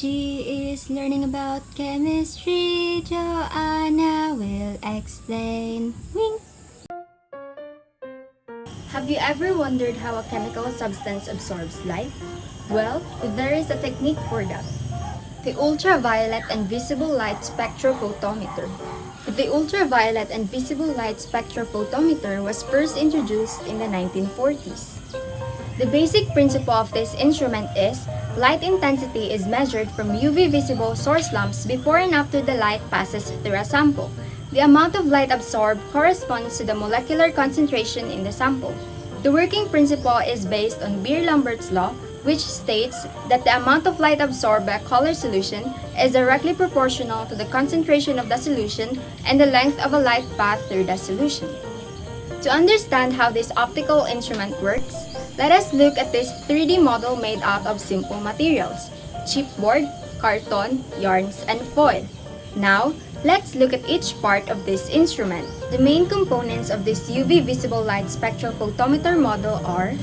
She is learning about chemistry. Joanna will explain. Wink! Have you ever wondered how a chemical substance absorbs light? Well, there is a technique for that. The ultraviolet and visible light spectrophotometer. The ultraviolet and visible light spectrophotometer was first introduced in the 1940s. The basic principle of this instrument is light intensity is measured from UV visible source lamps before and after the light passes through a sample. The amount of light absorbed corresponds to the molecular concentration in the sample. The working principle is based on Beer-Lambert's law, which states that the amount of light absorbed by a color solution is directly proportional to the concentration of the solution and the length of a light path through the solution. To understand how this optical instrument works, let us look at this 3D model made out of simple materials: chipboard, carton, yarns, and foil. Now, let's look at each part of this instrument. The main components of this UV visible light spectrophotometer model are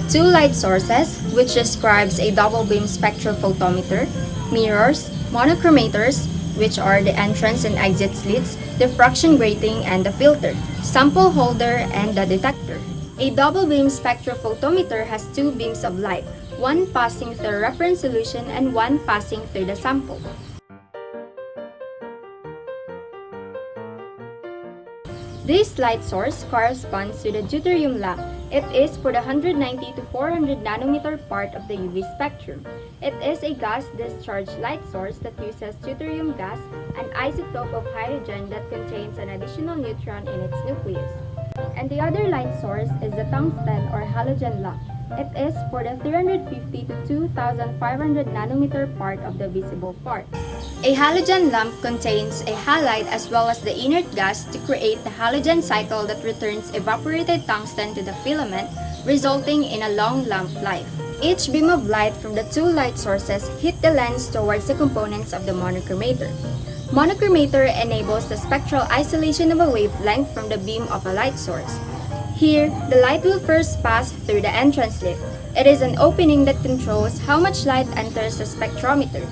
two light sources, which describes a double beam spectrophotometer, mirrors, monochromators, which are the entrance and exit slits, diffraction grating, and the filter, sample holder, and the detector. A double beam spectrophotometer has two beams of light, one passing through reference solution and one passing through the sample. This light source corresponds to the deuterium lamp. It is for the 190 to 400 nanometer part of the UV spectrum. It is a gas discharge light source that uses deuterium gas, an isotope of hydrogen that contains an additional neutron in its nucleus. And the other light source is the tungsten or halogen lamp. It is for the 350 to 2500 nanometer part of the visible part. A halogen lamp contains a halide as well as the inert gas to create the halogen cycle that returns evaporated tungsten to the filament, resulting in a long lamp life. Each beam of light from the two light sources hit the lens towards the components of the monochromator. Monochromator enables the spectral isolation of a wavelength from the beam of a light source. Here, the light will first pass through the entrance slit. It is an opening that controls how much light enters the spectrometer.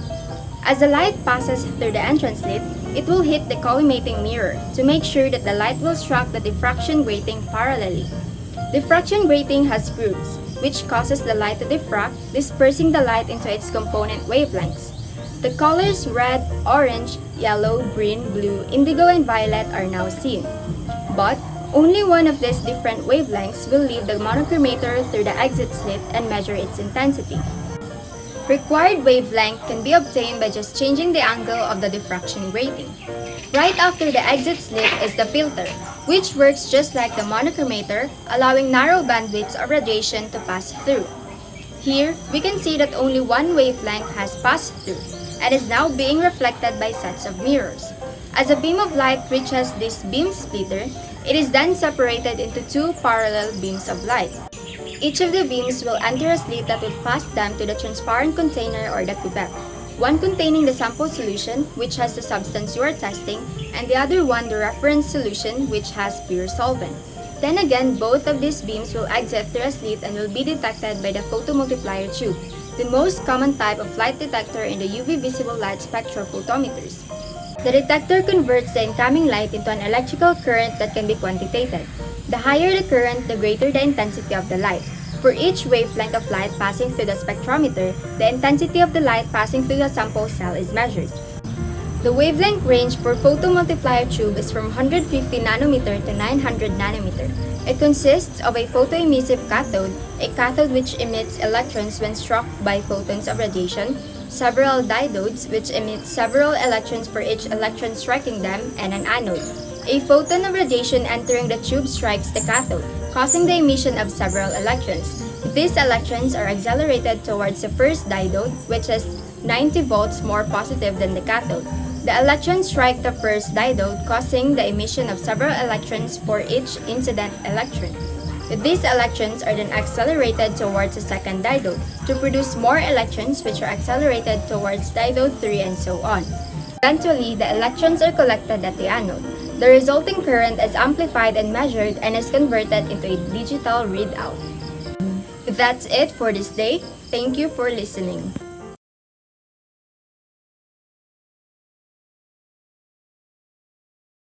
As the light passes through the entrance slit, it will hit the collimating mirror to make sure that the light will strike the diffraction grating parallelly. Diffraction grating has grooves, which causes the light to diffract, dispersing the light into its component wavelengths. The colors red, orange, yellow, green, blue, indigo, and violet are now seen. But only one of these different wavelengths will leave the monochromator through the exit slit and measure its intensity. Required wavelength can be obtained by just changing the angle of the diffraction grating. Right after the exit slit is the filter, which works just like the monochromator, allowing narrow bandwidths of radiation to pass through. Here, we can see that only one wavelength has passed through and is now being reflected by sets of mirrors. As a beam of light reaches this beam splitter, it is then separated into two parallel beams of light. Each of the beams will enter a slit that will pass them to the transparent container or the cuvette, one containing the sample solution, which has the substance you are testing, and the other one the reference solution, which has pure solvent. Then again, both of these beams will exit through a slit and will be detected by the photomultiplier tube, the most common type of light detector in the UV visible light spectrophotometers. The detector converts the incoming light into an electrical current that can be quantitated. The higher the current, the greater the intensity of the light. For each wavelength of light passing through the spectrometer, the intensity of the light passing through the sample cell is measured. The wavelength range for photomultiplier tube is from 150 nanometer to 900 nanometer. It consists of a photoemissive cathode, a cathode which emits electrons when struck by photons of radiation, several diodes which emit several electrons for each electron striking them, and an anode. A photon of radiation entering the tube strikes the cathode, causing the emission of several electrons. These electrons are accelerated towards the first diode, which is 90 volts more positive than the cathode. The electrons strike the first diode, causing the emission of several electrons for each incident electron. These electrons are then accelerated towards the second diode to produce more electrons, which are accelerated towards diode 3 and so on. Eventually, the electrons are collected at the anode. The resulting current is amplified and measured and is converted into a digital readout. That's it for this day. Thank you for listening.